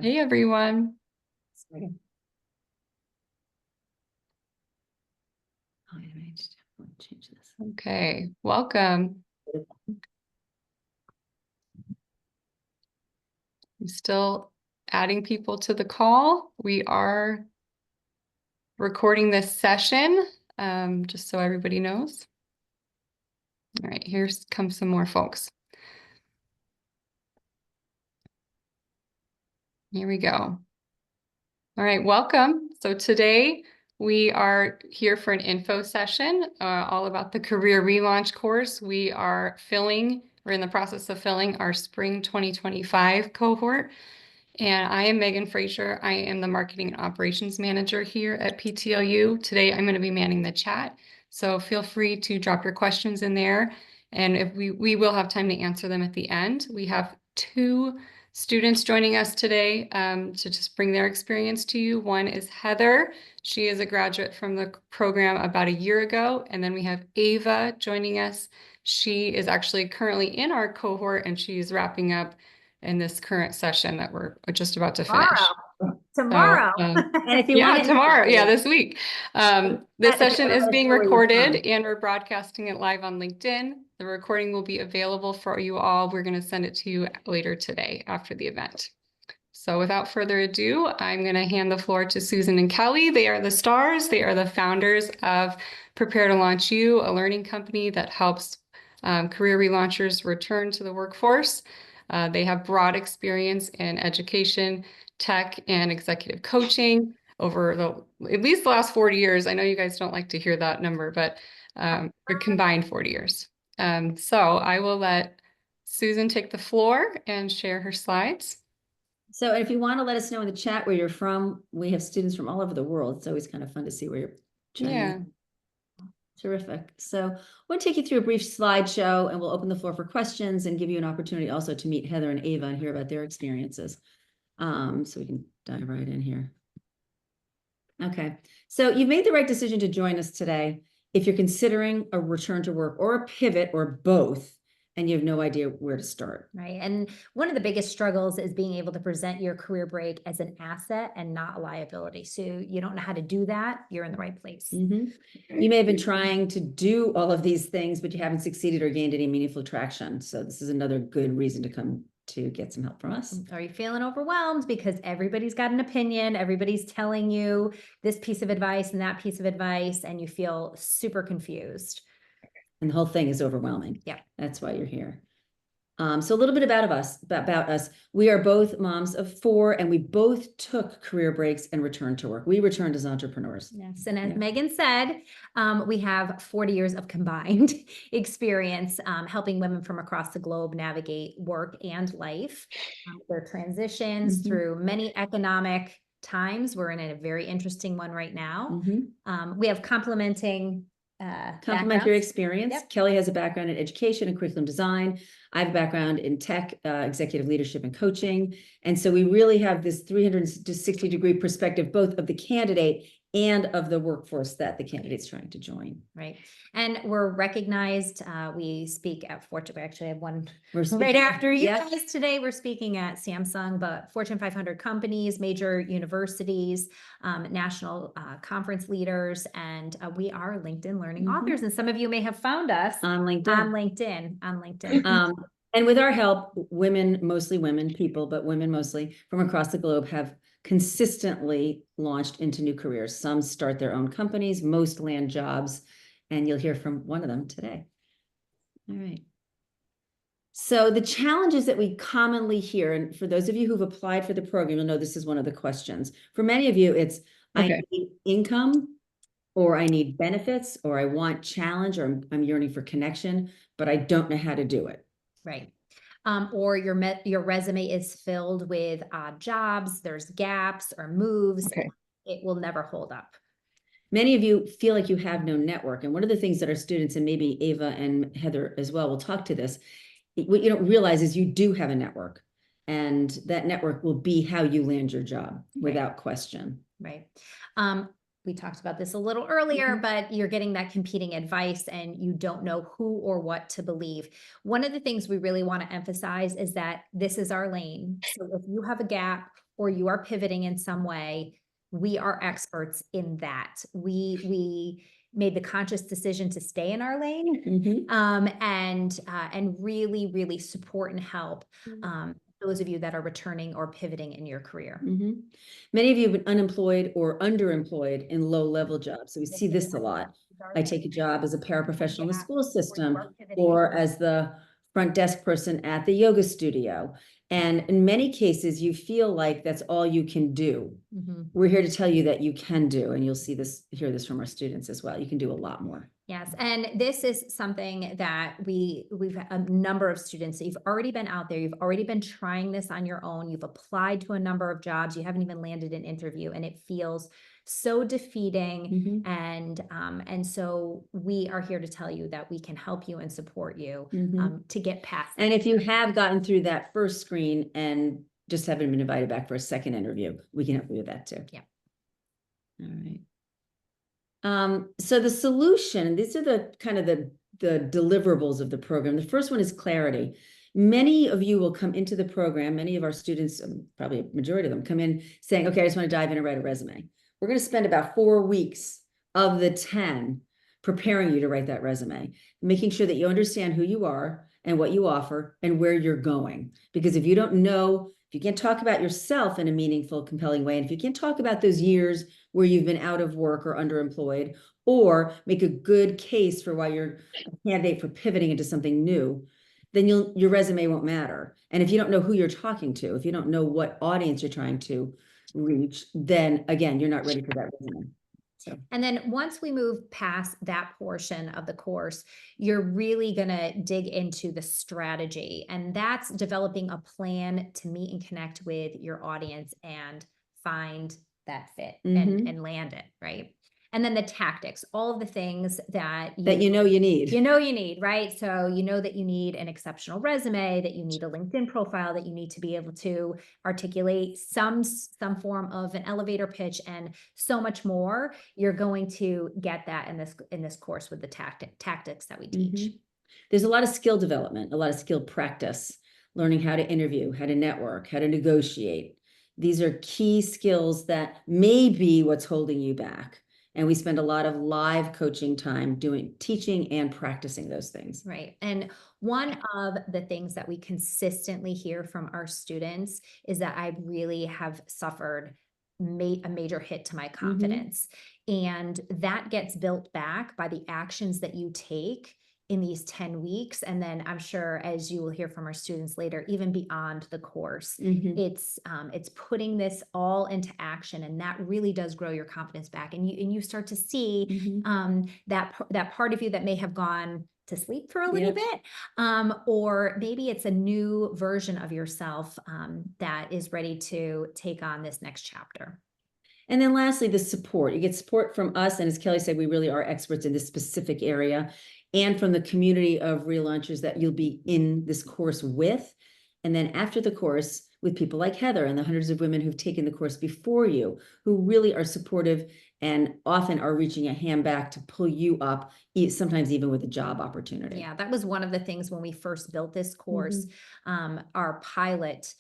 Hey, everyone. Oh, change this. Okay, welcome. I'm still adding people to the call. We are recording this session, just so everybody knows. All right, here comes some more folks. Here we go. All right, welcome. So today we are here for an info session all about the Career Relaunch course. We're in the process of filling our spring 2025 cohort. And I am Megan Frazier. I am the Marketing and Operations Manager here at PTLU. Today, I'm going to be manning the chat. So feel free to drop your questions in there. And if we will have time to answer them at the end. We have 2 students joining us today to just bring their experience to you. One is Heather. She is a graduate from the program about a year ago. And then we have Ava joining us. She is actually currently in our cohort and she's wrapping up in this current session that we're just about to finish. Tomorrow. So, And if you want it tomorrow. Yeah, this week. This session is being recorded and we're broadcasting it live on LinkedIn. The recording will be available for you all. We're going to send it to you later today after the event. So without further ado, I'm going to hand the floor to Susan and Kelley. They are the stars. They are the founders of Prepare to Launch You, a learning company that helps career relaunchers return to the workforce. They have broad experience in education, tech, and executive coaching over at least the last 40 years. I know you guys don't like to hear that number, but a combined 40 years. So I will let Susan take the floor and share her slides. So if you want to let us know in the chat where you're from, we have students from all over the world. It's always kind of fun to see where you're chiming in. Terrific. So I want to take you through a brief slideshow and we'll open the floor for questions and give you an opportunity also to meet Heather and Ava and hear about their experiences. So we can dive right in here. Okay, so you've made the right decision to join us today. If you're considering a return to work or a pivot or both, and you have no idea where to start. Right. And one of the biggest struggles is being able to present your career break as an asset and not a liability. So you don't know how to do that. You're in the right place. You may have been trying to do all of these things, but you haven't succeeded or gained any meaningful traction. So this is another good reason to come to get some help from us. Are you feeling overwhelmed because everybody's got an opinion? Everybody's telling you this piece of advice and that piece of advice, and you feel super confused. And the whole thing is overwhelming. Yeah. That's why you're here. So a little bit about us. We are both moms of 4, and we both took career breaks and returned to work. We returned as entrepreneurs. Yes. And as Megan said, we have 40 years of combined experience helping women from across the globe navigate work and life, their transitions through many economic times. We're in a very interesting one right now. We have complementary experience. Yep. Kelley has a background in education and curriculum design. I have a background in tech, executive leadership and coaching. And so we really have this 360-degree perspective, both of the candidate and of the workforce that the candidate's trying to join. Right. And we're recognized. We speak at Fortune. We actually have one right after you guys today. We're speaking at Samsung, but Fortune 500 companies, major universities, national conference leaders, and we are LinkedIn learning authors. And some of you may have found us on LinkedIn. And with our help, women, mostly women, people, but women mostly from across the globe have consistently launched into new careers. Some start their own companies, most land jobs, and you'll hear from one of them today. All right. So the challenges that we commonly hear, and for those of you who've applied for the program, you'll know this is one of the questions. For many of you, it's I need income, or I need benefits, or I want challenge, or I'm yearning for connection, but I don't know how to do it. Right. Or your resume is filled with odd jobs, there's gaps or moves. It will never hold up. Many of you feel like you have no network. And one of the things that our students, and maybe Ava and Heather as well, will talk to this, what you don't realize is you do have a network. And that network will be how you land your job without question. Right. We talked about this a little earlier, but you're getting that competing advice and you don't know who or what to believe. One of the things we really want to emphasize is that this is our lane. So if you have a gap or you are pivoting in some way, we are experts in that. We made the conscious decision to stay in our lane, and really, really support and help those of you that are returning or pivoting in your career. Many of you have been unemployed or underemployed in low-level jobs. So we see this a lot. I take a job as a paraprofessional in the school system or as the front desk person at the yoga studio. And in many cases, you feel like that's all you can do. We're here to tell you that you can do, and you'll see this, hear this from our students as well. You can do a lot more. Yes, and this is something that we've a number of students that you've already been out there, you've already been trying this on your own, you've applied to a number of jobs, you haven't even landed an interview, and it feels so defeating. And so we are here to tell you that we can help you and support you to get past. And if you have gotten through that first screen and just haven't been invited back for a second interview, we can help you with that too. Yeah. All right. So the solution, these are the kind of the deliverables of the program. The first one is clarity. Many of you will come into the program, many of our students, probably a majority of them, come in saying, okay, I just want to dive in and write a resume. We're going to spend about 4 weeks of the 10 preparing you to write that resume, making sure that you understand who you are and what you offer and where you're going. Because if you don't know, if you can't talk about yourself in a meaningful, compelling way, and if you can't talk about those years where you've been out of work or underemployed, or make a good case for why you're a candidate for pivoting into something new, then your resume won't matter. And if you don't know who you're talking to, if you don't know what audience you're trying to reach, then again, you're not ready for that resume. So. And then once we move past that portion of the course, you're really going to dig into the strategy, and that's developing a plan to meet and connect with your audience and find that fit and land it, right? And then the tactics, all of the things that you know you need. Right? So you know that you need an exceptional resume, that you need a LinkedIn profile, that you need to be able to articulate some form of an elevator pitch, and so much more. You're going to get that in this course with the tactics that we teach. There's a lot of skill development, a lot of skill practice, learning how to interview, how to network, how to negotiate. These are key skills that may be what's holding you back. And we spend a lot of live coaching time teaching and practicing those things. Right. And one of the things that we consistently hear from our students is that I really have suffered a major hit to my confidence. And that gets built back by the actions that you take in these 10 weeks. And then I'm sure, as you will hear from our students later, even beyond the course, it's putting this all into action, and that really does grow your confidence back. And you start to see that part of you that may have gone to sleep for a little bit, or maybe it's a new version of yourself that is ready to take on this next chapter. And then lastly, the support. You get support from us. And as Kelley said, we really are experts in this specific area, and from the community of relaunchers that you'll be in this course with. And then after the course, with people like Heather and the hundreds of women who've taken the course before you, who really are supportive and often are reaching a hand back to pull you up, sometimes even with a job opportunity. Yeah, that was one of the things when we first built this course. Our pilot,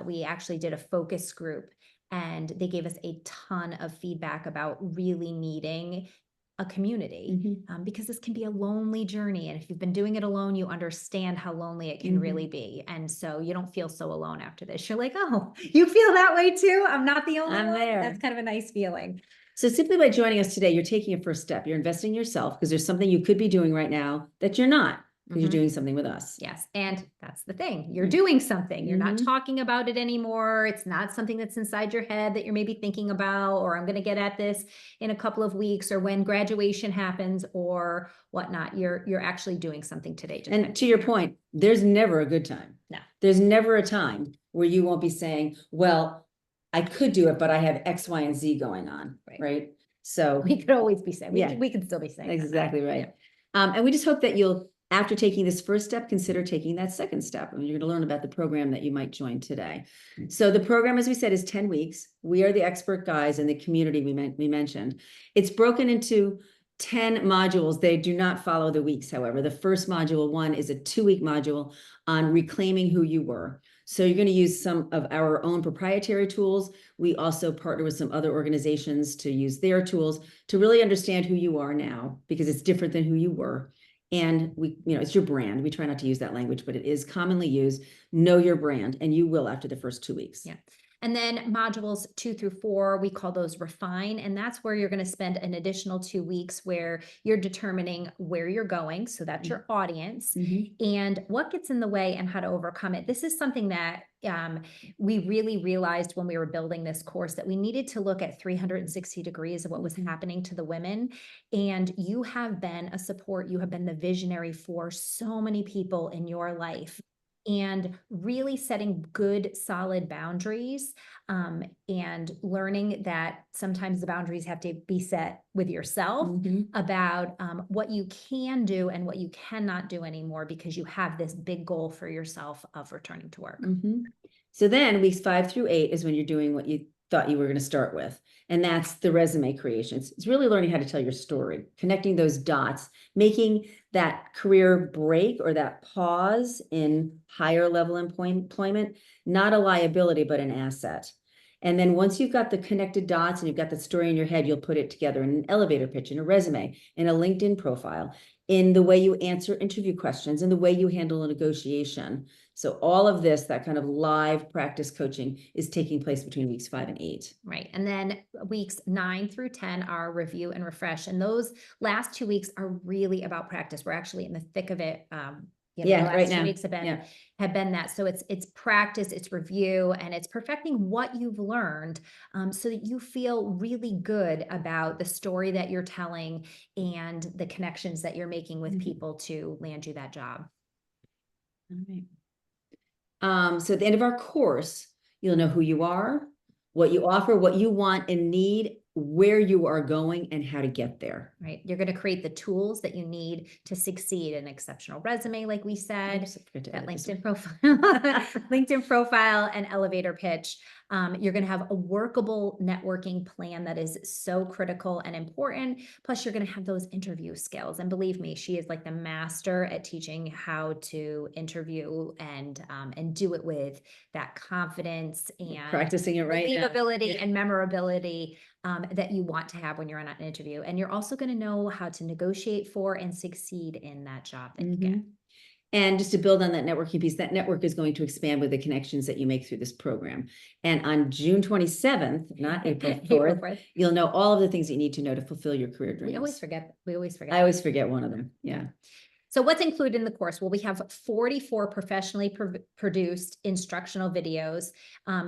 we actually did a focus group, and they gave us a ton of feedback about really needing a community, because this can be a lonely journey. And if you've been doing it alone, you understand how lonely it can really be. And so you don't feel so alone after this. You're like, oh, you feel that way too? I'm not the only one. There. That's kind of a nice feeling. So simply by joining us today, you're taking a first step. You're investing in yourself, because there's something you could be doing right now that you're not. Because you're doing something with us. Yes. And that's the thing. You're doing something. You're not talking about it anymore. It's not something that's inside your head that you're maybe thinking about, or I'm going to get at this in a couple of weeks, or when graduation happens or whatnot. You're actually doing something today. And to your point, there's never a good time. No. There's never a time where you won't be saying, well, I could do it, but I have X, Y, and Z going on. Right. So we could always be saying, we could still be saying exactly right. And we just hope that you'll, after taking this first step, consider taking that second step. And you're going to learn about the program that you might join today. So the program, as we said, is 10 weeks. We are the expert guys in the community we mentioned. It's broken into 10 modules. They do not follow the weeks, however. The first module 1 is a 2-week module on reclaiming who you were. So you're going to use some of our own proprietary tools. We also partner with some other organizations to use their tools to really understand who you are now, because it's different than who you were. And it's your brand. We try not to use that language, but it is commonly used. Know your brand, and you will after the first 2 weeks. Yeah. And then modules 2 through 4, we call those refine. And that's where you're going to spend an additional 2 weeks where you're determining where you're going. So that's your audience and what gets in the way and how to overcome it. This is something that we really realized when we were building this course, that we needed to look at 360 degrees of what was happening to the women. And you have been a support, you have been the visionary for so many people in your life. And really setting good, solid boundaries and learning that sometimes the boundaries have to be set with yourself about what you can do and what you cannot do anymore, because you have this big goal for yourself of returning to work. So then weeks 5 through 8 is when you're doing what you thought you were going to start with. And that's the resume creation. It's really learning how to tell your story, connecting those dots, making that career break or that pause in higher level employment, not a liability, but an asset. And then once you've got the connected dots and you've got the story in your head, you'll put it together in an elevator pitch, in a resume, in a LinkedIn profile, in the way you answer interview questions, in the way you handle a negotiation. So all of this, that kind of live practice coaching, is taking place between weeks 5 and 8. Right. And then weeks 9 through 10 are review and refresh. And those last 2 weeks are really about practice. We're actually in the thick of it. The last right 2 now. weeks have been that. So it's practice, it's review, and it's perfecting what you've learned so that you feel really good about the story that you're telling and the connections that you're making with people to land you that job. All right. So at the end of our course, you'll know who you are, what you offer, what you want and need, where you are going, and how to get there. Right. You're going to create the tools that you need to succeed. An exceptional resume, like we said, that LinkedIn profile, LinkedIn profile, and elevator pitch. You're going to have a workable networking plan that is so critical and important. Plus, you're going to have those interview skills. And believe me, she is like the master at teaching how to interview and do it with that confidence and practicing it right now. Believability and memorability that you want to have when you're on an interview. And you're also going to know how to negotiate for and succeed in that job that you get. And just to build on that networking piece, that network is going to expand with the connections that you make through this program. And on June 27th, not April 4th, you'll know all of the things that you need to know to fulfill your career dreams. We always forget. I always forget one of them. Yeah. So what's included in the course? Well, we have 44 professionally produced instructional videos.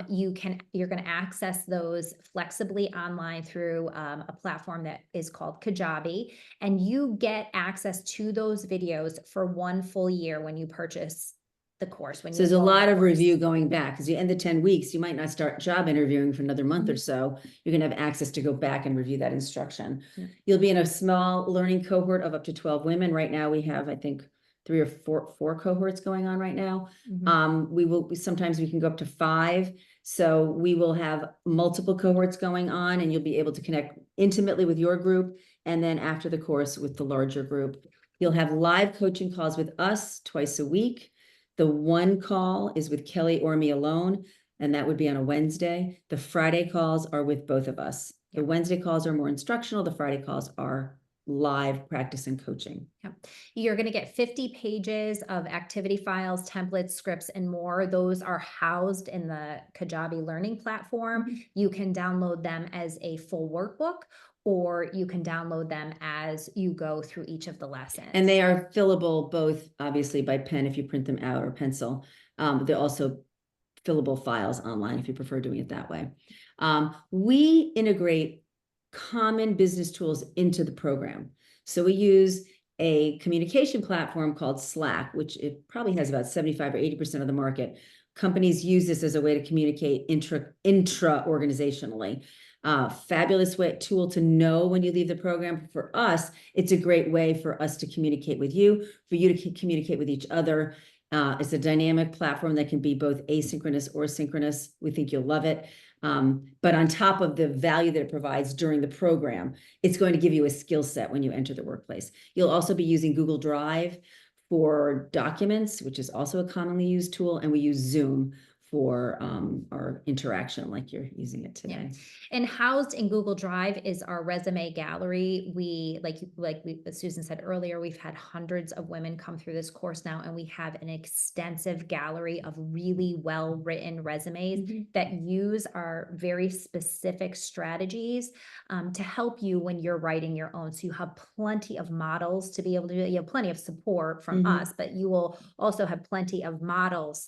You're going to access those flexibly online through a platform that is called Kajabi, and you get access to those videos for 1 full year when you purchase the course. So there's a lot of review going back, because you end the 10 weeks, you might not start job interviewing for another month or so. You're going to have access to go back and review that instruction. You'll be in a small learning cohort of up to 12 women. Right now we have, I think, 3 or 4 cohorts going on right now. Sometimes we can go up to 5. So we will have multiple cohorts going on, and you'll be able to connect intimately with your group. And then after the course with the larger group, you'll have live coaching calls with us twice a week. The one call is with Kelley or me alone, and that would be on a Wednesday. The Friday calls are with both of us. The Wednesday calls are more instructional. The Friday calls are live practice and coaching. You're going to get 50 pages of activity files, templates, scripts, and more. Those are housed in the Kajabi learning platform. You can download them as a full workbook, or you can download them as you go through each of the lessons. And they are fillable both, obviously, by pen if you print them out, or pencil. They're also fillable files online if you prefer doing it that way. We integrate common business tools into the program. So we use a communication platform called Slack, which it probably has about 75 or 80% of the market. Companies use this as a way to communicate intra-organizationally. Fabulous tool to know when you leave the program. For us, it's a great way for us to communicate with you, for you to communicate with each other. It's a dynamic platform that can be both asynchronous or synchronous. We think you'll love it. But on top of the value that it provides during the program, it's going to give you a skill set when you enter the workplace. You'll also be using Google Drive for documents, which is also a commonly used tool, and we use Zoom for our interaction like you're using it today. Yeah. And housed in Google Drive is our resume gallery. As Susan said earlier, we've had hundreds of women come through this course now, and we have an extensive gallery of really well-written resumes that use our very specific strategies to help you when you're writing your own. So you have plenty of models to be able to do it. You have plenty of support from us, but you will also have plenty of models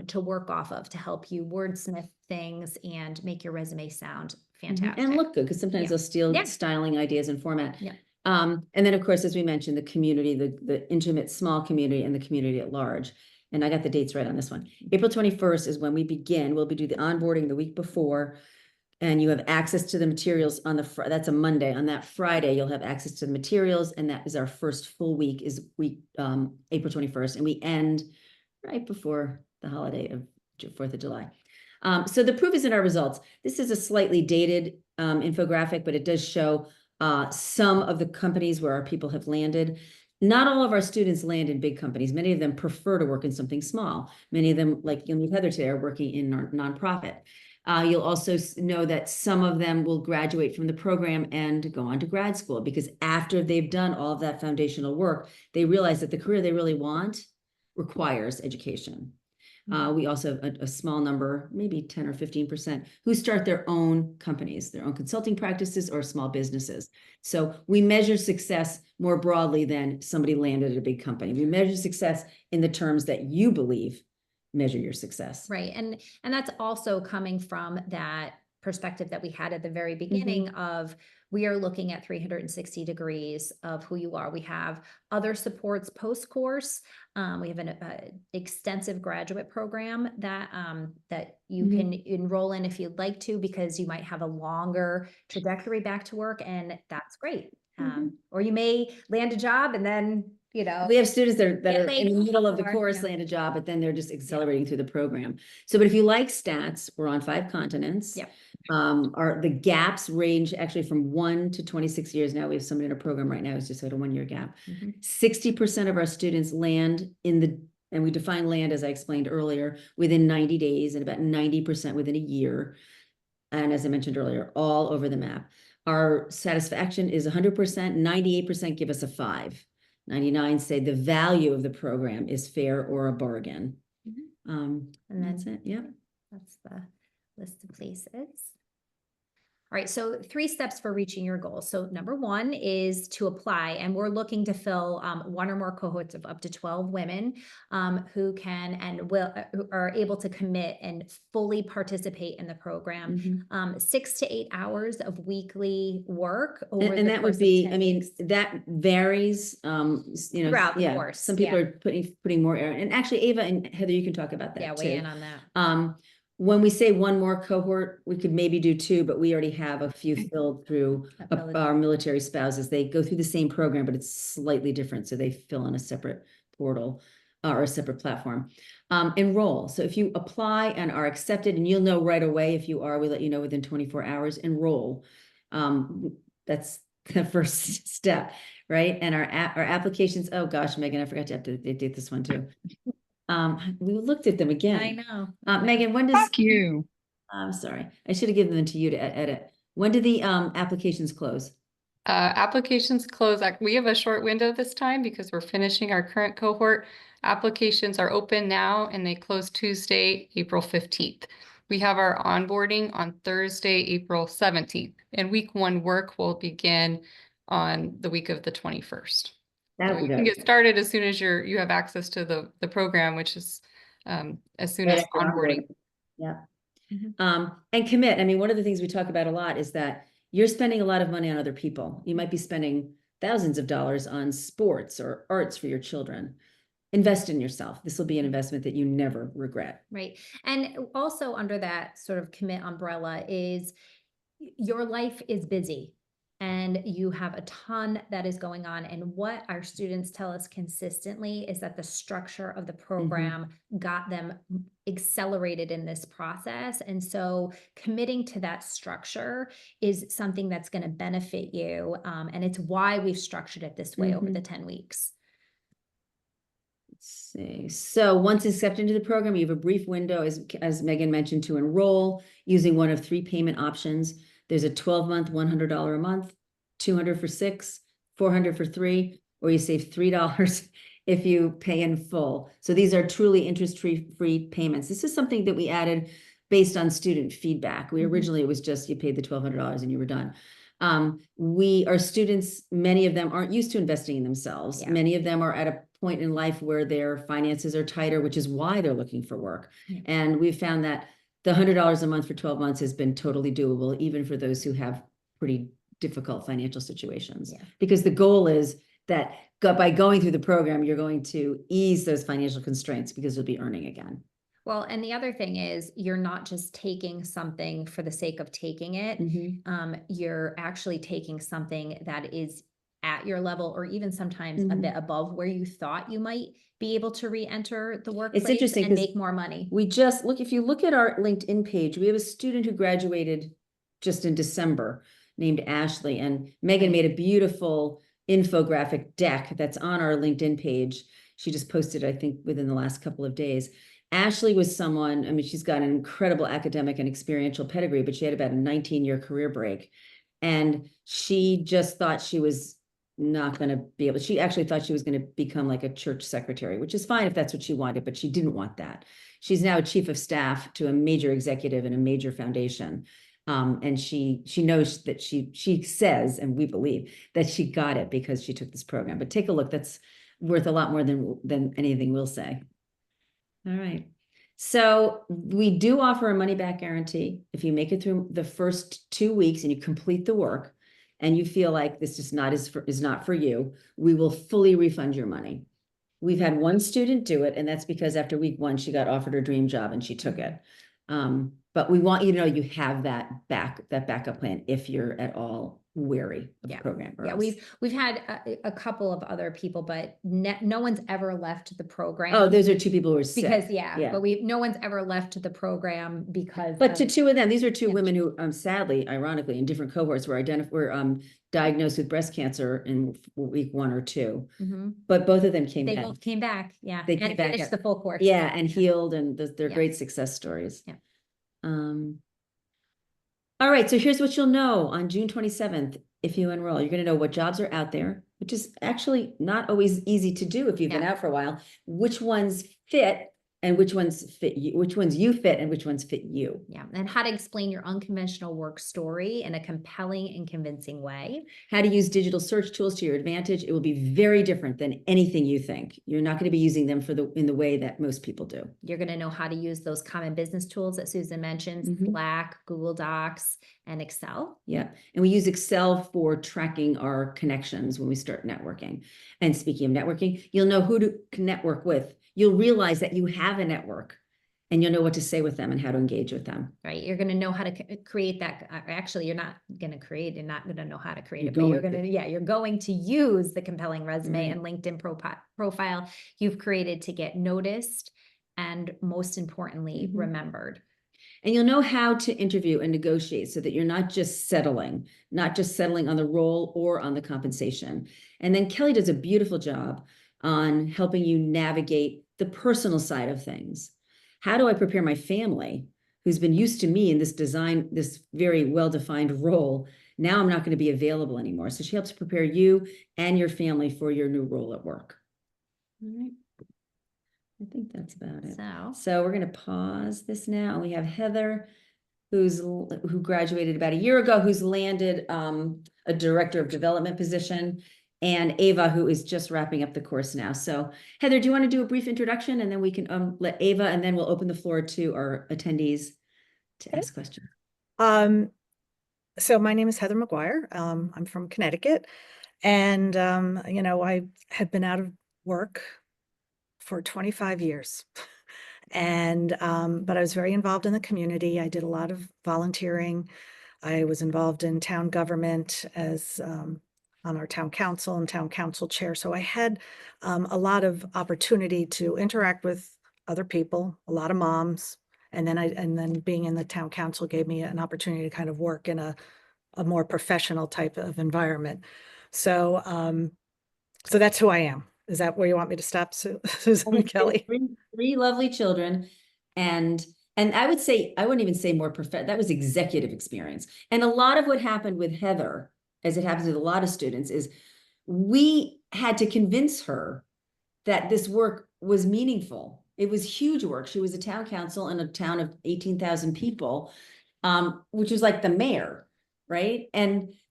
to work off of to help you wordsmith things and make your resume sound fantastic. And look good, because sometimes they'll steal styling ideas and format. Yeah. And then, of course, as we mentioned, the community, the intimate small community and the community at large. And I got the dates right on this one. April 21st is when we begin. We'll do the onboarding the week before. And you have access to the materials on that's a Monday. On that Friday, you'll have access to the materials. And that is our first full week, April 21st. And we end right before the holiday of 4th of July. So the proof is in our results. This is a slightly dated infographic, but it does show some of the companies where our people have landed. Not all of our students land in big companies. Many of them prefer to work in something small. Many of them, like you'll meet Heather today, are working in nonprofit. You'll also know that some of them will graduate from the program and go on to grad school, because after they've done all of that foundational work, they realize that the career they really want requires education. We also have a small number, maybe 10 or 15%, who start their own companies, their own consulting practices or small businesses. So we measure success more broadly than somebody landed at a big company. We measure success in the terms that you believe measure your success. Right. And that's also coming from that perspective that we had at the very beginning of, we are looking at 360 degrees of who you are. We have other supports post-course. We have an extensive graduate program that you can enroll in if you'd like to, because you might have a longer trajectory back to work, and that's great. Or you may land a job and then, we have students that are in the middle of the course, land a job, but then they're just accelerating through the program. So, but if you like stats, we're on 5 continents. Yep. The gaps range actually from 1 to 26 years. Now we have somebody in a program right now who's just had a 1-year gap. 60% of our students land and we define land, as I explained earlier, within 90 days, and about 90% within a year. And as I mentioned earlier, all over the map. Our satisfaction is 100%, 98% give us a 5. 99 say the value of the program is fair or a bargain. And that's it. Yeah. That's the list of places. All right, so 3 steps for reaching your goals. So number 1 is to apply, and we're looking to fill 1 or more cohorts of up to 12 women who can and will who are able to commit and fully participate in the program. 6 to 8 hours of weekly work over and the that course would be, of 10 I mean, weeks. that varies, Throughout the course. Some people are putting more air, and actually Ava and Heather, you can talk about that. Yeah, too. weigh in on that. When we say 1 more cohort, we could maybe do 2, but we already have a few filled through our military spouses. They go through the same program, but it's slightly different. So they fill on a separate portal or a separate platform. Enroll. So if you apply and are accepted, and you'll know right away if you are, we let you know within 24 hours, enroll. That's the first step, right? And our applications, oh gosh, Megan, I forgot to update this one too. We looked at them again. I know. Megan, when does... Fuck you. I'm sorry. I should have given them to you to edit. When do the applications close? Applications close. We have a short window this time because we're finishing our current cohort. Applications are open now and they close Tuesday, April 15th. We have our onboarding on Thursday, April 17th, and week 1 work will begin on the week of the 21st. So you can get started as soon as you have access to the program, which is as soon as onboarding. Yeah. And commit. I mean, one of the things we talk about a lot is that you're spending a lot of money on other people. You might be spending thousands of dollars on sports or arts for your children. Invest in yourself. This will be an investment that you never regret. Right. And also under that sort of commit umbrella is your life is busy. And you have a ton that is going on. And what our students tell us consistently is that the structure of the program got them accelerated in this process. And so committing to that structure is something that's going to benefit you. And it's why we've structured it this way over the 10 weeks. Let's see. So once accepted into the program, you have a brief window, as Megan mentioned, to enroll using one of 3 payment options. There's a 12-month, $100 a month, $200 for 6, $400 for 3, or you save $3 if you pay in full. So these are truly interest-free payments. This is something that we added based on student feedback. Originally, it was just you paid the $1,200 and you were done. Our students, many of them aren't used to investing in themselves. Yeah. Many of them are at a point in life where their finances are tighter, which is why they're looking for work. Yeah. And we've found that the $100 a month for 12 months has been totally doable, even for those who have pretty difficult financial situations. Yeah. Because the goal is that by going through the program, you're going to ease those financial constraints because you'll be earning again. Well, and the other thing is you're not just taking something for the sake of taking it. You're actually taking something that is at your level or even sometimes a bit above where you thought you might be able to re-enter the workplace interesting and 'cause make more money. If you look at our LinkedIn page, we have a student who graduated just in December named Ashley, and Megan made a beautiful infographic deck that's on our LinkedIn page. She just posted, I think, within the last couple of days. Ashley was someone, I mean, she's got an incredible academic and experiential pedigree, but she had about a 19-year career break. And she just thought she was not going to be able, she actually thought she was going to become like a church secretary, which is fine if that's what she wanted, but she didn't want that. She's now a chief of staff to a major executive in a major foundation. And she knows that she says, and we believe that she got it because she took this program. But take a look, that's worth a lot more than anything we'll say. All right. So we do offer a money back guarantee. If you make it through the first 2 weeks and you complete the work and you feel like this is not for you, we will fully refund your money. We've had one student do it, and that's because after week 1, she got offered her dream job and she took it. But we want you to know you have that backup plan if you're at all weary of the program. Yeah, we've had a couple of other people, but no one's ever left the program. Oh, those are 2 people who are sick. Because but no one's ever left the program because. But to 2 of them, these are 2 women who, sadly, ironically, in different cohorts were diagnosed with breast cancer in week 1 or 2. But both of them came back. They both came back. Yeah, they came back finished the full course. Yeah, and healed, and they're great success stories. Yeah. All right, so here's what you'll know on June 27th. If you enroll, you're going to know what jobs are out there, which is actually not always easy to do if you've been out for a while, which ones fit and which ones fit you, which ones you fit and which ones fit you. Yeah, and how to explain your unconventional work story in a compelling and convincing way. How to use digital search tools to your advantage. It will be very different than anything you think. You're not going to be using them in the way that most people do. You're going to know how to use those common business tools that Susan mentioned, Slack, Google Docs, and Excel. Yeah, and we use Excel for tracking our connections when we start networking. And speaking of networking, you'll know who to network with. You'll realize that you have a network and you'll know what to say with them and how to engage with them. Right. You're going to know how to create that. Actually, you're not going to create, you're not going to know how to create it, but you're going to use the compelling resume and LinkedIn profile you've created to get noticed and, most importantly, remembered. And you'll know how to interview and negotiate so that you're not just settling on the role or on the compensation. And then Kelley does a beautiful job on helping you navigate the personal side of things. How do I prepare my family who's been used to me in this very well-defined role? Now I'm not going to be available anymore. So she helps prepare you and your family for your new role at work. All right. I think that's about it. So we're going to pause this now. We have Heather, who graduated about a year ago, who's landed a director of development position, and Ava, who is just wrapping up the course now. So Heather, do you want to do a brief introduction, and then we can let Ava, and then we'll open the floor to our attendees to ask questions. So my name is Heather McGuire. I'm from Connecticut, and I had been out of work for 25 years. And, but I was very involved in the community. I did a lot of volunteering. I was involved in town government as, on our town council and town council chair. So I had, a lot of opportunity to interact with other people, a lot of moms. And then being in the town council gave me an opportunity to kind of work in a more professional type of environment. So, so that's who I am. Is that where you want me to stop, Susan and Kelley? Three lovely children, and I would say, I wouldn't even say more that was executive experience. And a lot of what happened with Heather, as it happens with a lot of students, is we had to convince her that this work was meaningful. It was huge work. She was a town council in a town of 18,000 people, which was like the mayor, right?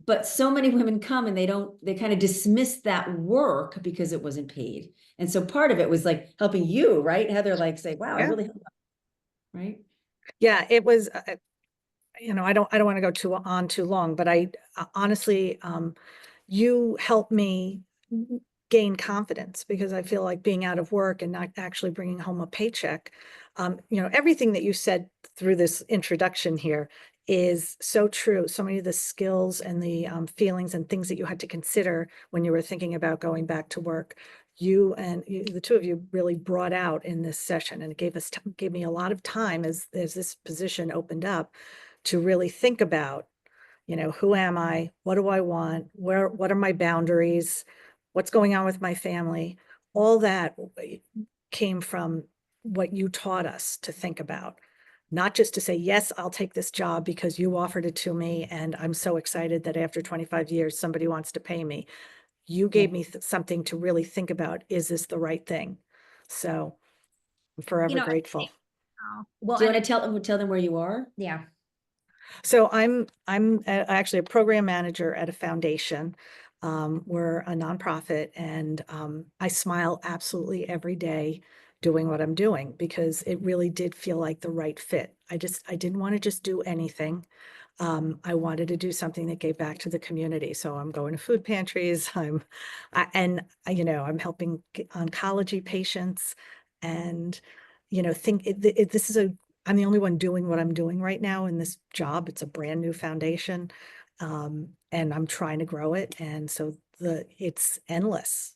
But so many women come and they kind of dismiss that work because it wasn't paid. And so part of it was like helping you, right, Heather, like say, wow, I Yeah. really helped, right? Yeah, it was, I don't want to go too long, but I honestly, you helped me gain confidence, because I feel like being out of work and not actually bringing home a paycheck, everything that you said through this introduction here is so true. So many of the skills and the feelings and things that you had to consider when you were thinking about going back to work, the two of you really brought out in this session, and it gave me a lot of time as this position opened up to really think about, who am I? What do I want? What are my boundaries? What's going on with my family? All that came from what you taught us to think about, not just to say, yes, I'll take this job because you offered it to me, and I'm so excited that after 25 years, somebody wants to pay me. You gave me something to really think about. Is this the right thing? So I'm forever grateful. Well, Do you want to tell them where you are? yeah. So I'm actually a program manager at a foundation. We're a nonprofit, and I smile absolutely every day doing what I'm doing, because it really did feel like the right fit. I didn't want to just do anything. I wanted to do something that gave back to the community. So I'm going to food pantries. I'm helping oncology patients, and I'm the only one doing what I'm doing right now in this job. It's a brand new foundation, and I'm trying to grow it. And so it's endless.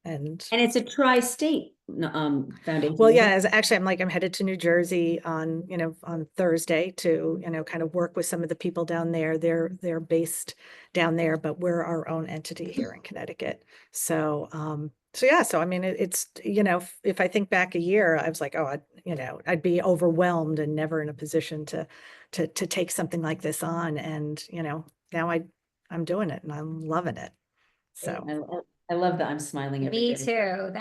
And it's a tri-state foundation. well, yeah, I'm headed to New Jersey on Thursday to, kind of work with some of the people down there. They're based down there, but we're our own entity here in Connecticut. So, yeah, so I mean, it's, if I think back a year, I was like, oh, I'd be overwhelmed and never in a position to take something like this on. And, now I'm doing it and I'm loving it. So. I love that I'm smiling every Me day. too.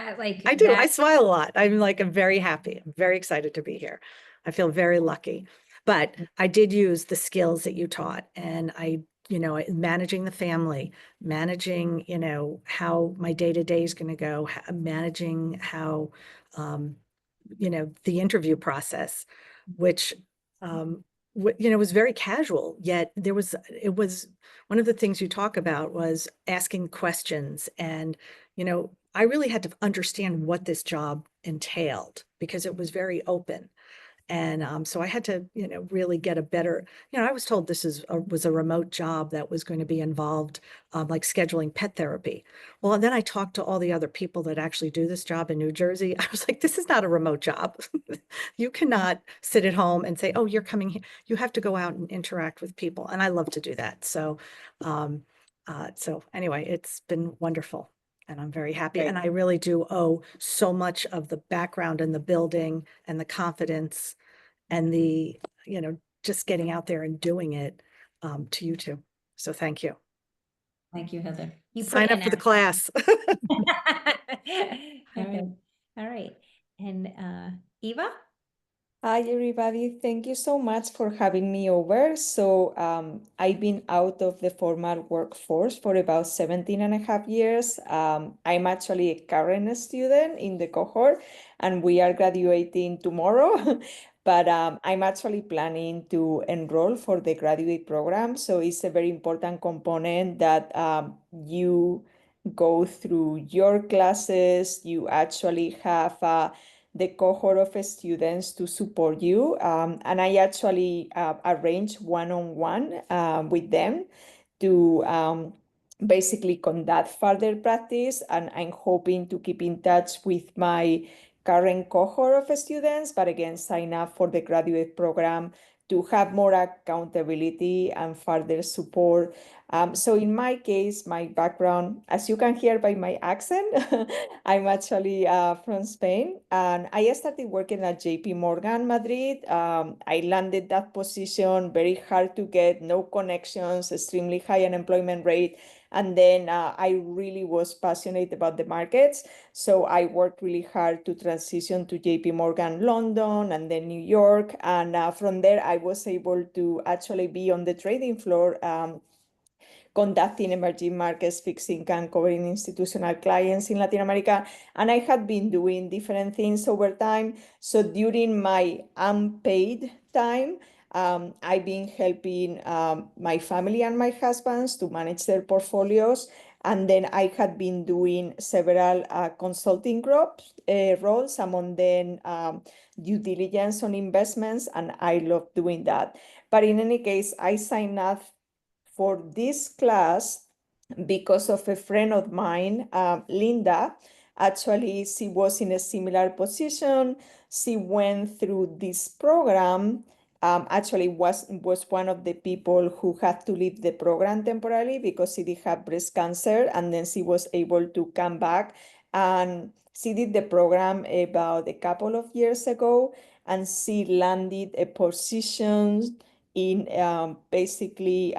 I do. I smile a lot. I'm very happy. I'm very excited to be here. I feel very lucky. But I did use the skills that you taught, and managing the family, managing, how my day-to-day is going to go, managing how, the interview process, which, was very casual, yet it was one of the things you talk about was asking questions. And, I really had to understand what this job entailed, because it was very open. And so I had to, really get a better, I was told this was a remote job that was going to be involved, like scheduling pet therapy. Well, and then I talked to all the other people that actually do this job in New Jersey. I was like, this is not a remote job. You cannot sit at home and say, oh, you're coming here. You have to go out and interact with people. And I love to do that. So, so anyway, it's been wonderful. And I'm very happy. Great. And I really do owe so much of the background and the building and the confidence and the, just getting out there and doing it, to you two. So thank you. Thank you, Heather. You put Sign in up for the effort. class. Okay. All right. And Eva? Hi, everybody. Thank you so much for having me over. So I've been out of the formal workforce for about 17 and a half years. I'm actually a current student in the cohort, and we are graduating tomorrow. But I'm actually planning to enroll for the graduate program. So it's a very important component that you go through your classes. You actually have the cohort of students to support you. And I actually arrange one-on-one with them to basically conduct further practice. And I'm hoping to keep in touch with my current cohort of students, but again, sign up for the graduate program to have more accountability and further support. So in my case, my background, as you can hear by my accent, I'm actually from Spain, and I started working at JP Morgan Madrid. I landed that position, very hard to get, no connections, extremely high unemployment rate. And then I really was passionate about the markets. So I worked really hard to transition to JP Morgan London and then New York. And from there, I was able to actually be on the trading floor, conducting emerging markets, fixed income, covering institutional clients in Latin America. And I had been doing different things over time. So during my unpaid time, I've been helping my family and my husbands to manage their portfolios. And then I had been doing several consulting roles, among them due diligence on investments, and I love doing that. But in any case, I signed up for this class because of a friend of mine, Linda. Actually, she was in a similar position. She went through this program. Actually was one of the people who had to leave the program temporarily because she did have breast cancer, and then she was able to come back, and she did the program about a couple of years ago, and she landed a position in basically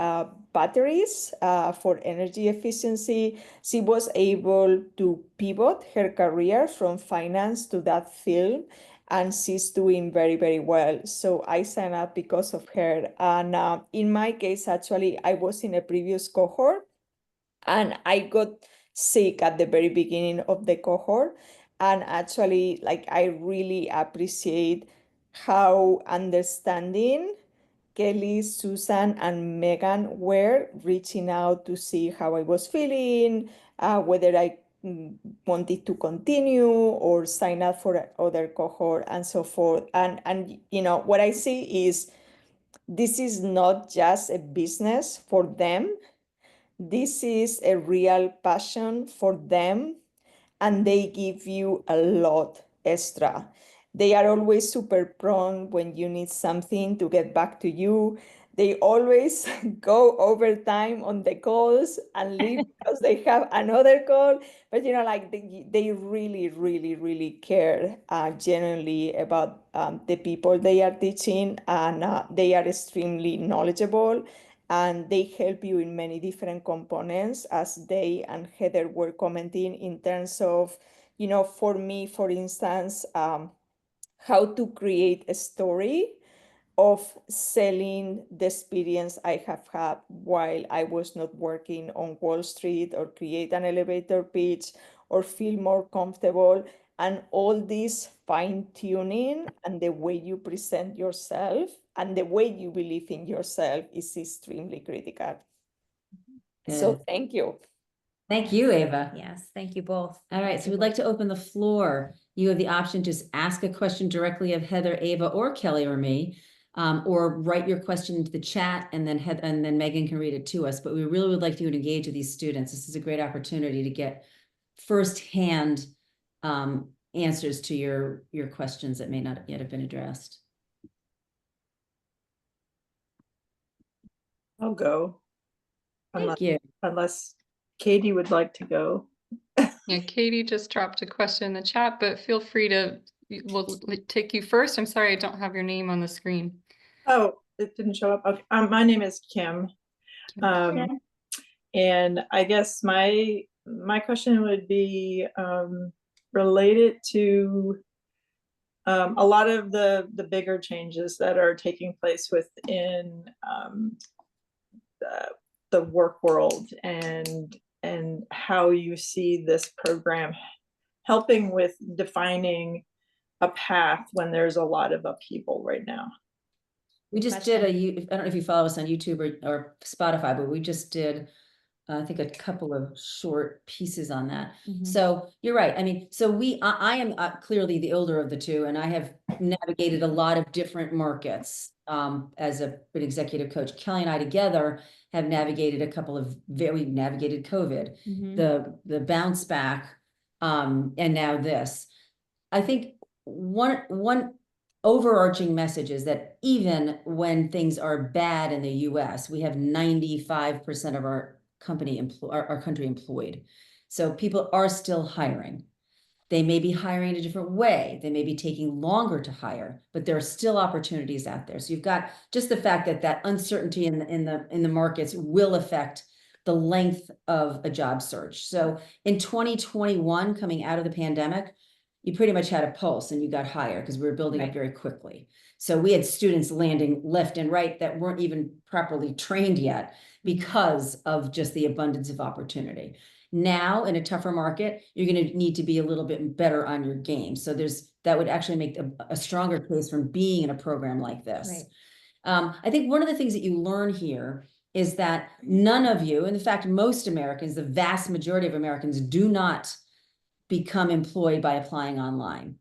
batteries for energy efficiency. She was able to pivot her career from finance to that field, and she's doing very, very well. So I signed up because of her. And in my case, actually, I was in a previous cohort, and I got sick at the very beginning of the cohort. And actually, like, I really appreciate how understanding Kelley, Susan, and Megan were reaching out to see how I was feeling, whether I wanted to continue or sign up for other cohort and so forth. And you know, what I see is this is not just a business for them. This is a real passion for them, and they give you a lot extra. They are always super prone when you need something to get back to you. They always go overtime on the calls and leave because they have another call. But you know, like they really, really, really care genuinely about the people they are teaching, and they are extremely knowledgeable, and they help you in many different components, as they and Heather were commenting, in terms of, you know, for me, for instance, how to create a story of selling the experience I have had while I was not working on Wall Street, or create an elevator pitch, or feel more comfortable. And all this fine tuning and the way you present yourself and the way you believe in yourself is extremely critical. So Good. thank you. Thank you, Ava. Yes, thank you both. All right, so we'd like to open the floor. You have the option to ask a question directly of Heather, Ava, or Kelley or me, or write your question into the chat, and then Megan can read it to us. But we really would like you to engage with these students. This is a great opportunity to get firsthand answers to your questions that may not yet have been addressed. I'll go. Thank you. Unless Katie would like to go. Yeah, Katie just dropped a question in the chat, but feel free to, we'll take you first. I'm sorry, I don't have your name on the screen. Oh, it didn't show up. Okay. My name is Kim. And I guess my question would be related to a lot of the bigger changes that are taking place within the work world, and how you see this program helping with defining a path when there's a lot of upheaval right now. We just did I don't know if you follow us on YouTube or Spotify, but we just did I think a couple of short pieces on that. So you're right. I mean, so I am clearly the older of the two, and I have navigated a lot of different markets as an executive coach. Kelley and I together have navigated a couple of we've navigated COVID, the bounce back, and now this. I think one overarching message is that even when things are bad in the US, we have 95% of our country employed. So people are still hiring. They may be hiring in a different way. They may be taking longer to hire, but there are still opportunities out there. So you've got just the fact that that uncertainty in the markets will affect the length of a job search. So in 2021, coming out of the pandemic, you pretty much had a pulse and you got hired because we were building up very quickly. So we had students landing left and right that weren't even properly trained yet because of just the abundance of opportunity. Now, in a tougher market, you're going to need to be a little bit better on your game. So that would actually make a stronger case from being in a program like this. Right. I think one of the things that you learn here is that none of you, in fact, most Americans, the vast majority of Americans, do not become employed by applying online.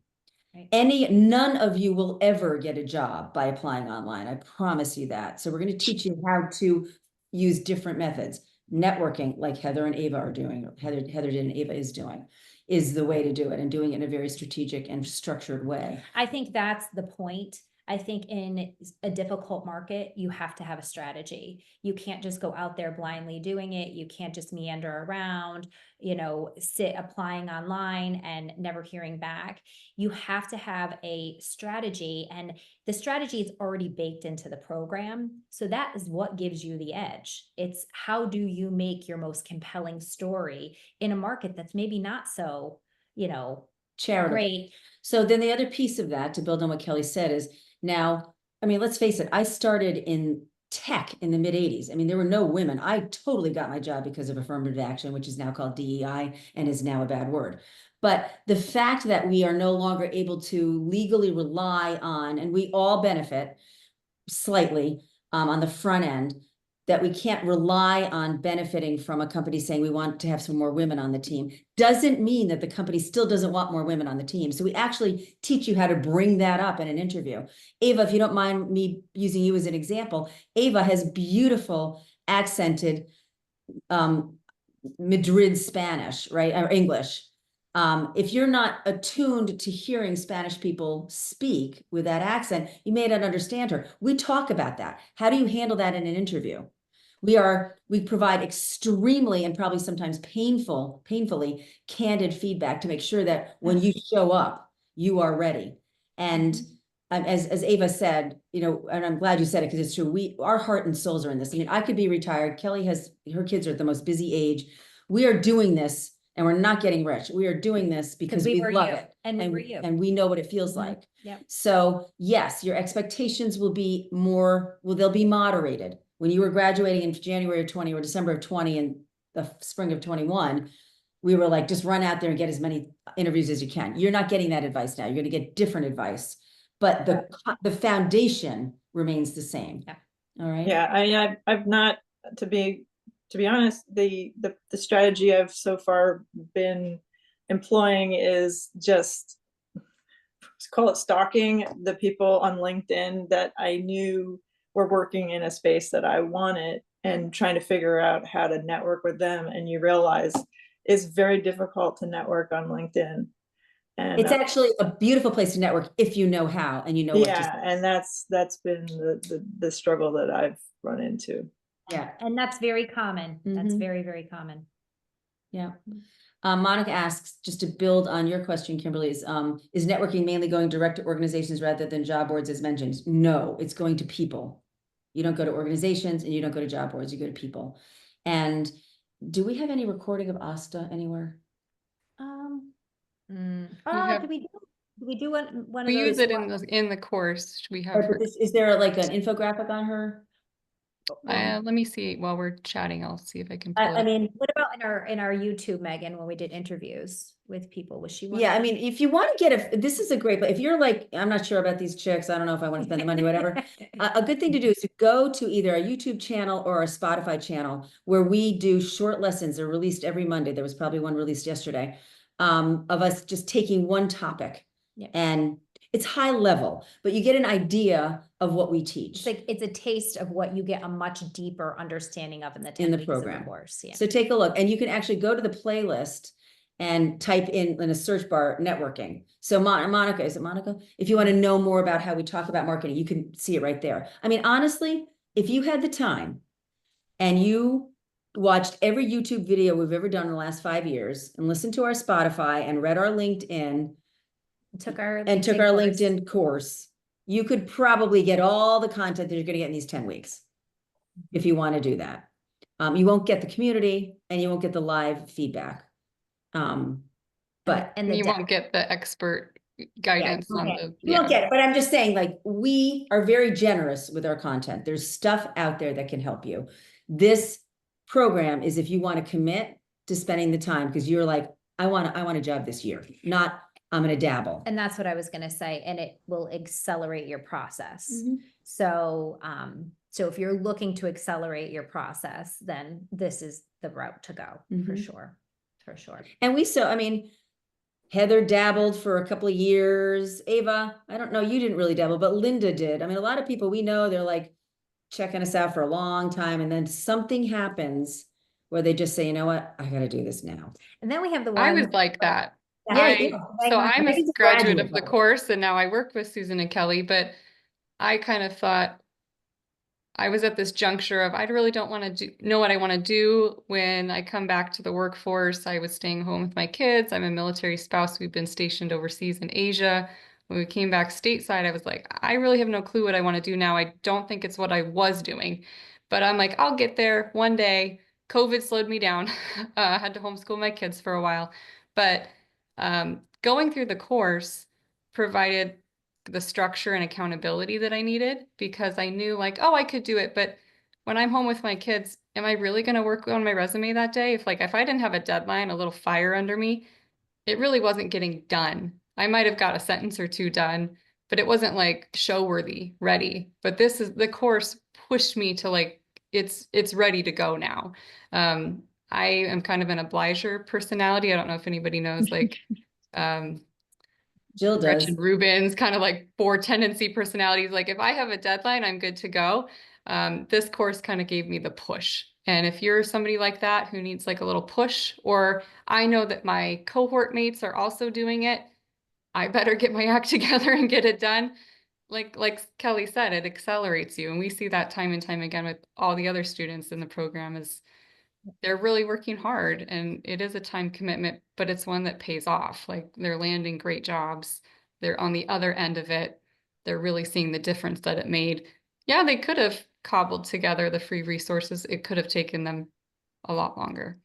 Right. None of you will ever get a job by applying online. I promise you that. So we're going to teach you how to use different methods. Networking, like Heather and Ava are doing, or Heather did and Ava is doing, is the way to do it, and doing it in a very strategic and structured way. I think that's the point. I think in a difficult market, you have to have a strategy. You can't just go out there blindly doing it. You can't just meander around, sit applying online and never hearing back. You have to have a strategy, and the strategy is already baked into the program. So that is what gives you the edge. It's how do you make your most compelling story in a market that's maybe not so, charitable. great. So then the other piece of that, to build on what Kelley said, is now, I mean, let's face it, I started in tech in the mid-'80s. I mean, there were no women. I totally got my job because of affirmative action, which is now called DEI and is now a bad word. But the fact that we are no longer able to legally rely on, and we all benefit slightly on the front end, that we can't rely on benefiting from a company saying we want to have some more women on the team, doesn't mean that the company still doesn't want more women on the team. So we actually teach you how to bring that up in an interview. Ava, if you don't mind me using you as an example, Ava has beautiful accented Madrid Spanish, right? Or English. If you're not attuned to hearing Spanish people speak with that accent, you may not understand her. We talk about that. How do you handle that in an interview? We provide extremely and probably sometimes painfully candid feedback to make sure that when you show up, you are ready. And as Ava said, and I'm glad you said it because it's true. Our heart and souls are in this. I mean, I could be retired. Kelley her kids are at the most busy age. We are doing this and we're not getting rich. We are doing this because we love it. And we were you. And we know what it feels like. Yep. So yes, your expectations will be they'll be moderated. When you were graduating in January of 20 or December of 20 and the spring of 21, we were like, just run out there and get as many interviews as you can. You're not getting that advice now. You're going to get different advice, but the foundation remains the same. Yeah. All right. Yeah, I've not, to be honest, the strategy I've so far been employing is just, let's call it stalking the people on LinkedIn that I knew were working in a space that I wanted, and trying to figure out how to network with them. And you realize it's very difficult to network on LinkedIn. And it's actually a beautiful place to network if you know how and you know what to say. And that's been the struggle that I've run into. Yeah. And that's very common. That's very, very common. Yeah. Monica asks, just to build on your question, Kimberly, is networking mainly going direct to organizations rather than job boards as mentioned? No, it's going to people. You don't go to organizations and you don't go to job boards, you go to people. And do we have any recording of Asta anywhere? Do we do one of those? We use it in the course. We have her. Is there like an infographic on her? Let me see while we're chatting. I'll see if I can pull I it. mean, what about in our YouTube, Megan, when we did interviews with people? Was she one? Yeah, I mean, if you want to get this is a great, but if you're like, I'm not sure about these chicks, I don't know if I want to spend the money, whatever. A good thing to do is to go to either a YouTube channel or a Spotify channel where we do short lessons. They're released every Monday. There was probably one released yesterday, of us just taking one topic. Yeah. And it's high level, but you get an idea of what we teach. It's a taste of what you get a much deeper understanding of in the 10 weeks program of the course. Yeah. So take a look, and you can actually go to the playlist and type in a search bar networking. So Monica, is it Monica? If you want to know more about how we talk about marketing, you can see it right there. I mean, honestly, if you had the time and you watched every YouTube video we've ever done in the last 5 years and listened to our Spotify and read our LinkedIn Took our LinkedIn course. course, you could probably get all the content that you're going to get in these 10 weeks if you want to do that. You won't get the community and you won't get the live feedback. But and the you depth. won't get the expert guidance on the, you won't get it, but I'm just saying, like, we are very generous with our content. There's stuff out there that can help you. This program is if you want to commit to spending the time, because you're like, I want a job this year, not I'm going to dabble. And that's what I was going to say, and it will accelerate your process. Mhm. So, so if you're looking to accelerate your process, then this is the route to go for Mhm. sure. For sure. And I mean, Heather dabbled for a couple of years. Ava, I don't know, you didn't really dabble, but Linda did. I mean, a lot of people we know, they're like checking us out for a long time. And then something happens where they just say, you know what, I got to do this now. And then we have the I was ones. like that. Yeah, So I'm a Dave's a graduate graduate, of the though. course and now I work with Susan and Kelley, but I kind of thought I was at this juncture of I really don't want to know what I want to do when I come back to the workforce. I was staying home with my kids. I'm a military spouse. We've been stationed overseas in Asia. When we came back stateside, I was like, I really have no clue what I want to do now. I don't think it's what I was doing, but I'm like, I'll get there one day. COVID slowed me down. I had to homeschool my kids for a while, but going through the course provided the structure and accountability that I needed, because I knew like, oh, I could do it. But when I'm home with my kids, am I really going to work on my resume that day? If I didn't have a deadline, a little fire under me, it really wasn't getting done. I might have got a sentence or two done, but it wasn't like show worthy, ready. But the course pushed me to like, it's ready to go now. I am kind of an obliger personality. I don't know if anybody knows, like, Jill does. Gretchen Rubin's kind of like 4 tendency personalities. Like if I have a deadline, I'm good to go. This course kind of gave me the push. And if you're somebody like that who needs like a little push, or I know that my cohort mates are also doing it, I better get my act together and get it done. Like Kelley said, it accelerates you. And we see that time and time again with all the other students in the program is they're really working hard, and it is a time commitment, but it's one that pays off. Like they're landing great jobs. They're on the other end of it. They're really seeing the difference that it made. Yeah, they could have cobbled together the free resources. It could have taken them a lot longer.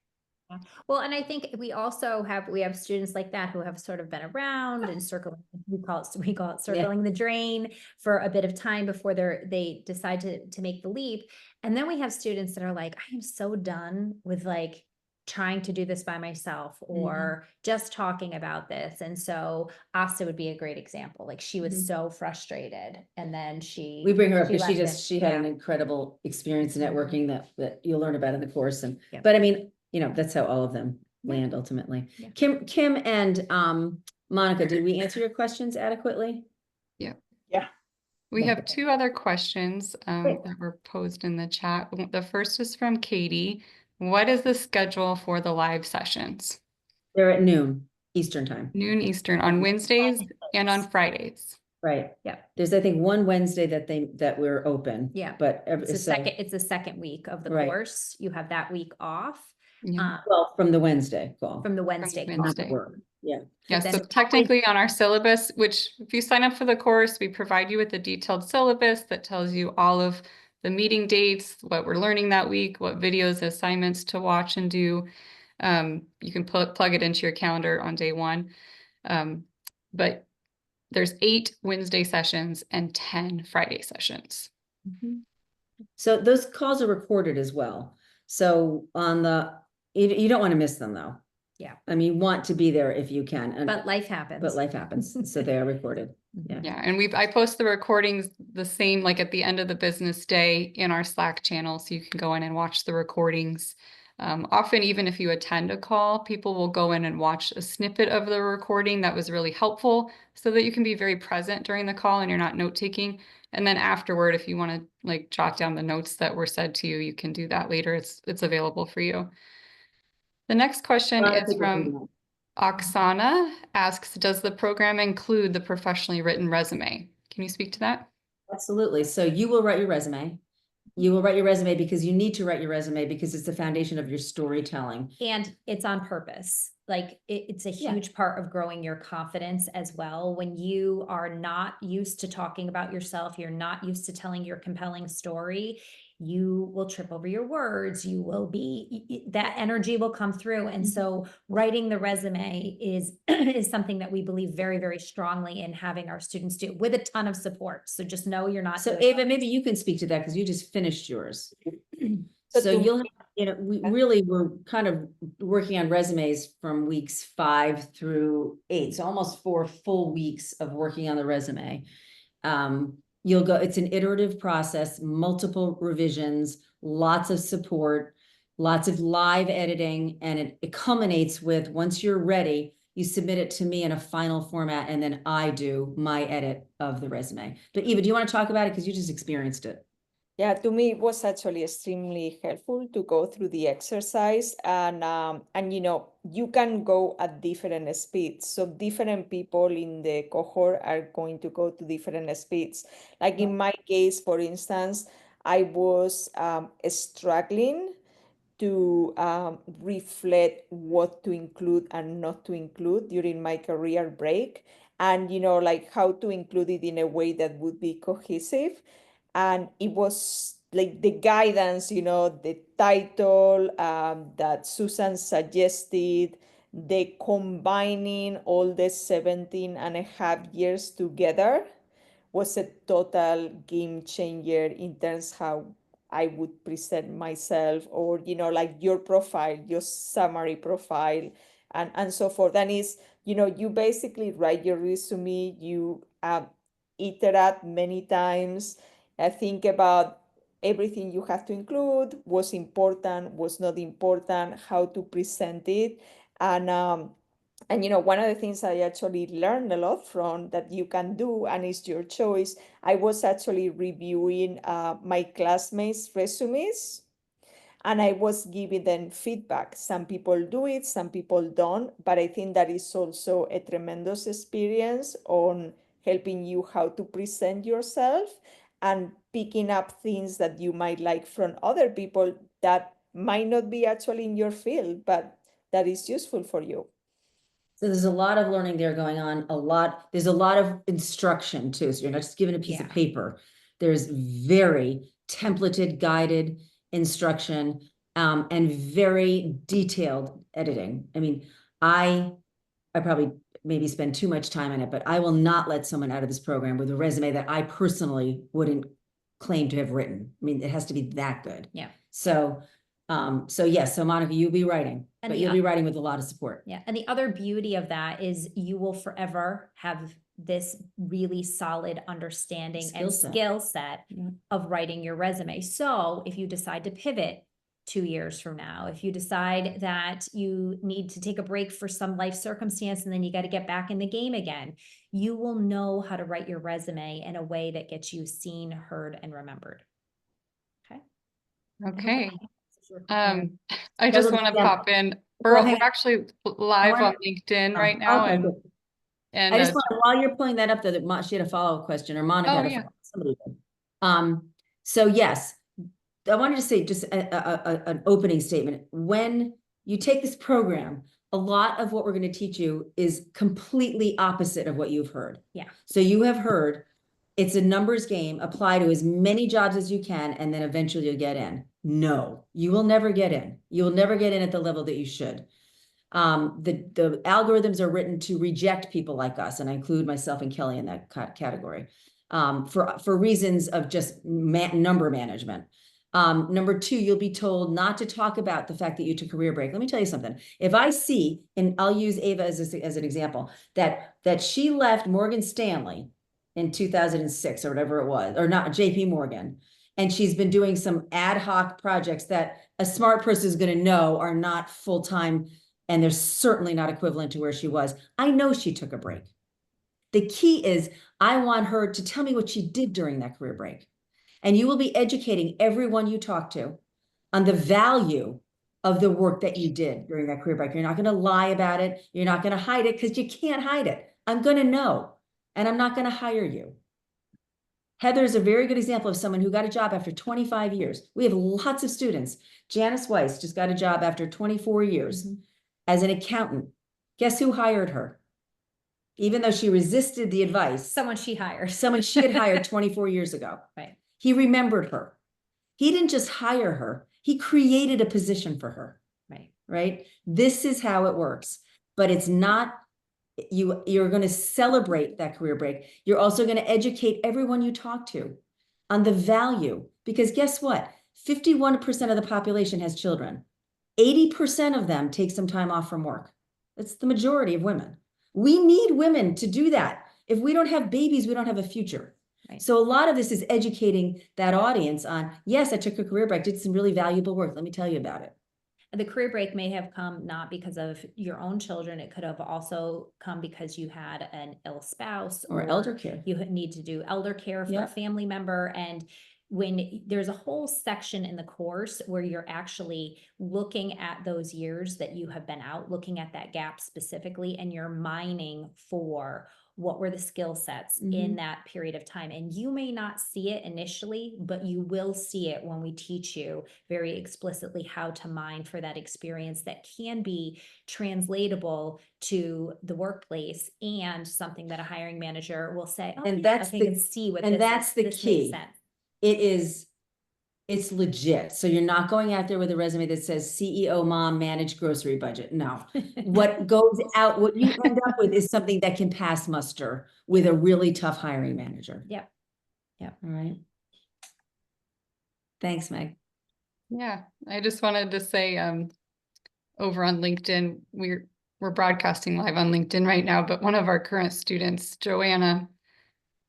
Well, and I think we also have students like that who have sort of been around and circling, we call it circling the drain for a bit of time before they decide to make the leap. And then we have students that are like, I am so done with like trying to do this by myself or just talking about this. And so Asta would be a great example. Like she was so frustrated, and then we bring her up because left she had an incredible experience in networking that you'll learn about in the course. And but I mean, that's how all of them land ultimately. Yeah. Kim and Monica, did we answer your questions adequately? Yeah. Yeah. We have 2 other questions that were posed in the chat. The first is from Katie. What is the schedule for the live sessions? They're at noon Eastern time. Noon Eastern on Wednesdays and on Fridays. Right. Yeah. There's, I think, one Wednesday that we're open. Yeah. But it's the second week of the course. You have that week off. Yeah. Well, from the Wednesday call. From the Wednesday call. Wednesday. Work. Yeah. Yeah, so technically on our syllabus, which if you sign up for the course, we provide you with a detailed syllabus that tells you all of the meeting dates, what we're learning that week, what videos, assignments to watch and do. You can plug it into your calendar on day 1. But there's 8 Wednesday sessions and 10 Friday sessions. So those calls are recorded as well. So you don't want to miss them though. Yeah. I mean, you want to be there if you can. But life happens. So they are recorded. Yeah. Yeah. And I post the recordings the same, like at the end of the business day in our Slack channel. So you can go in and watch the recordings. Often, even if you attend a call, people will go in and watch a snippet of the recording that was really helpful so that you can be very present during the call and you're not note taking. And then afterward, if you want to like jot down the notes that were said to you, you can do that later. It's available for you. The next question is from Oksana asks, does the program include the professionally written resume? Can you speak to that? Absolutely. So you will write your resume. You will write your resume because you need to write your resume because it's the foundation of your storytelling. And it's on purpose. Like it's a Yeah. huge part of growing your confidence as well. When you are not used to talking about yourself, you're not used to telling your compelling story, you will trip over your words. You will be, that energy will come through. And so writing the resume is, is something that we believe very, very strongly in having our students do with a ton of support. So just know you're not. So Ava, maybe you can speak to that because you just finished yours. So So to you'll have, you know, we really were kind of working on resumes from weeks 5 through 8. So almost 4 full weeks of working on the resume. You'll go, it's an iterative process, multiple revisions, lots of support, lots of live editing, and it culminates with, once you're ready, you submit it to me in a final format, and then I do my edit of the resume. But Eva, do you want to talk about it? Because you just experienced it. Yeah, to me, it was actually extremely helpful to go through the exercise, and you know, you can go at different speeds. So different people in the cohort are going to go to different speeds. Like in my case, for instance, I was struggling to reflect what to include and not to include during my career break, and you know, like how to include it in a way that would be cohesive. And it was like the guidance, you know, the title that Susan suggested, the combining all the 17 and a half years together was a total game changer in terms how I would present myself, or you know, like your profile, your summary profile, and so forth. And is, you know, you basically write your resume, you iterate many times, think about everything you have to include, was important, was not important, how to present it, and you know, one of the things I actually learned a lot from that you can do, and it's your choice. I was actually reviewing my classmates' resumes, and I was giving them feedback. Some people do it, some people don't, but I think that is also a tremendous experience on helping you how to present yourself and picking up things that you might like from other people that might not be actually in your field, but that is useful for you. So there's a lot of learning there going on, there's a lot of instruction too. So you're not just given a piece of paper. There's very templated, guided instruction, and very detailed editing. I mean, I probably maybe spend too much time on it, but I will not let someone out of this program with a resume that I personally wouldn't claim to have written. I mean, it has to be that good. Yeah. So yes, so Monica, you'll be writing, but you'll be writing with a lot of support. Yeah. And the other beauty of that is you will forever have this really solid understanding and skill set of writing your resume. So if you decide to pivot 2 years from now, if you decide that you need to take a break for some life circumstance and then you got to get back in the game again, you will know how to write your resume in a way that gets you seen, heard, and remembered. Okay. Okay. I just want to pop in. We're actually live on LinkedIn right now. Okay, and I just want to, while you're pulling that up, that she had a follow-up question, or Monica had a follow-up, somebody did. So yes, I wanted to say just an opening statement. When you take this program, a lot of what we're going to teach you is completely opposite of what you've heard. Yeah. So you have heard it's a numbers game, apply to as many jobs as you can, and then eventually you'll get in. No, you will never get in. You will never get in at the level that you should. The algorithms are written to reject people like us, and I include myself and Kelley in that category, for reasons of just number management. Number 2, you'll be told not to talk about the fact that you took a career break. Let me tell you something. If I see, and I'll use Ava as an example, that she left Morgan Stanley in 2006 or whatever it was, or not, JP Morgan, and she's been doing some ad hoc projects that a smart person is going to know are not full-time, and they're certainly not equivalent to where she was. I know she took a break. The key is I want her to tell me what she did during that career break. And you will be educating everyone you talk to on the value of the work that you did during that career break. You're not going to lie about it. You're not going to hide it because you can't hide it. I'm going to know, and I'm not going to hire you. Heather is a very good example of someone who got a job after 25 years. We have lots of students. Janice Weiss just got a job after 24 years as an accountant. Guess who hired her? Even though she resisted the advice. Someone she hired. Someone she had hired 24 years ago. Right. He remembered her. He didn't just hire her. He created a position for her. Right. Right. This is how it works. But it's not, you're going to celebrate that career break. You're also going to educate everyone you talk to on the value, because guess what? 51% of the population has children. 80% of them take some time off from work. That's the majority of women. We need women to do that. If we don't have babies, we don't have a future. Right. So a lot of this is educating that audience on, yes, I took a career break, did some really valuable work. Let me tell you about it. The career break may have come not because of your own children. It could have also come because you had an ill spouse Or elder care. You need to do elder care for a family member. And when there's a whole section in the course where you're actually looking at those years that you have been out, looking at that gap specifically, and you're mining for what were the skill sets in that period of time. And you may not see it initially, but you will see it when we teach you very explicitly how to mine for that experience that can be translatable to the workplace and something that a hiring manager will say, oh, And that's I can see what and this that's is. the This key. makes sense. It's legit. So you're not going out there with a resume that says CEO mom manage grocery budget. No. What goes out, what you end up with is something that can pass muster with a really tough hiring manager. Yep. Yep. All right. Thanks, Meg. Yeah, I just wanted to say, over on LinkedIn, we're broadcasting live on LinkedIn right now, but one of our current students, Joanna,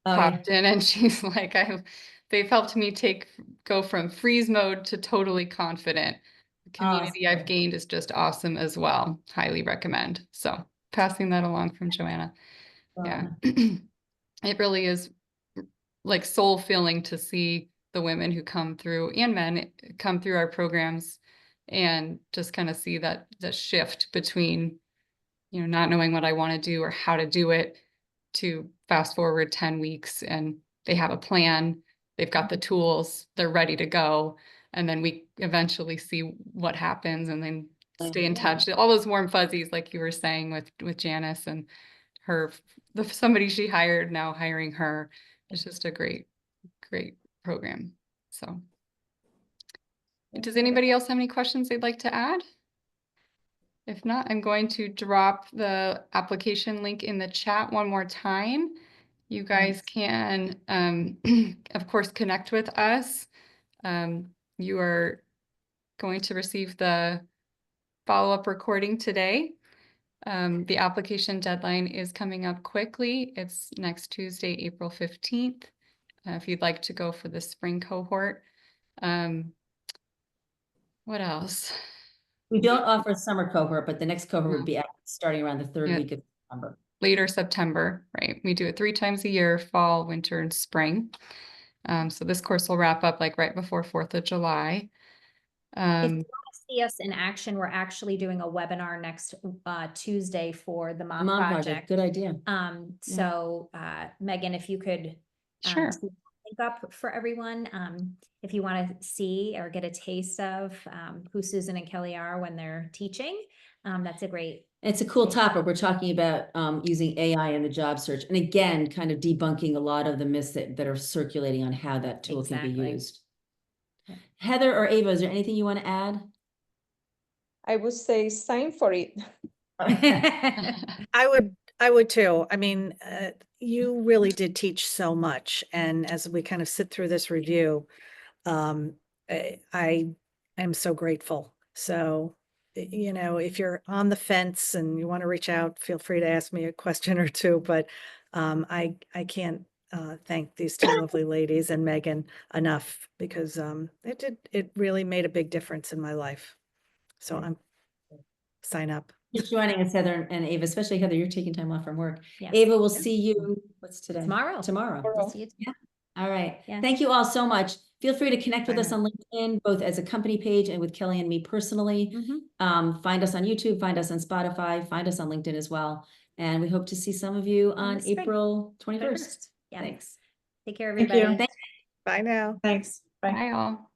popped in and she's like, they've helped me go from freeze mode to totally confident. The community I've gained is just awesome as well. Highly recommend. So passing that along from Joanna. Yeah. It really is like soul filling to see the women who come through and men come through our programs and just kind of see that shift between, not knowing what I want to do or how to do it, to fast forward 10 weeks and they have a plan, they've got the tools, they're ready to go. And then we eventually see what happens and then stay in touch. All those warm fuzzies, like you were saying with Janice and somebody she hired, now hiring her. It's just a great program. So does anybody else have any questions they'd like to add? If not, I'm going to drop the application link in the chat one more time. You guys can, of course, connect with us. You are going to receive the follow-up recording today. The application deadline is coming up quickly. It's next Tuesday, April 15th. If you'd like to go for the spring cohort. What else? We don't offer a summer cohort, but the next cohort would be starting around the third week of September. Later September, right? We do it 3 times a year, fall, winter, and spring. So this course will wrap up like right before 4th of July. If you want to see us in action, we're actually doing a webinar next Tuesday for the Mom Project. Good idea. So Megan, if you could sure. link up for everyone, if you want to see or get a taste of who Susan and Kelley are when they're teaching, that's a great. It's a cool topic. We're talking about using AI in the job search. And again, kind of debunking a lot of the myths that are circulating on how that tool can be used. Yeah. Heather or Ava, is there anything you want to add? I would say sign for it. I would too. I mean, you really did teach so much. And as we kind of sit through this review, I am so grateful. So, if you're on the fence and you want to reach out, feel free to ask me a question or two, but I can't thank these two lovely ladies and Megan enough because it really made a big difference in my life. So sign up. Thanks for joining us, Heather and Ava, especially Heather, you're taking time off from work. Yes. Ava, we'll see you, what's today? Tomorrow. Tomorrow. We'll see you tomorrow. All right. Yeah. Thank you all so much. Feel free to connect with I us know. on LinkedIn, both as a company page and with Kelley and me personally. Find us on YouTube, find us on Spotify, find us on LinkedIn as well. And we hope to see some of you on the spring. April 21st. Yeah. Thanks. Take care, Thank you. everybody. Bye now. Thanks. Bye. Bye all.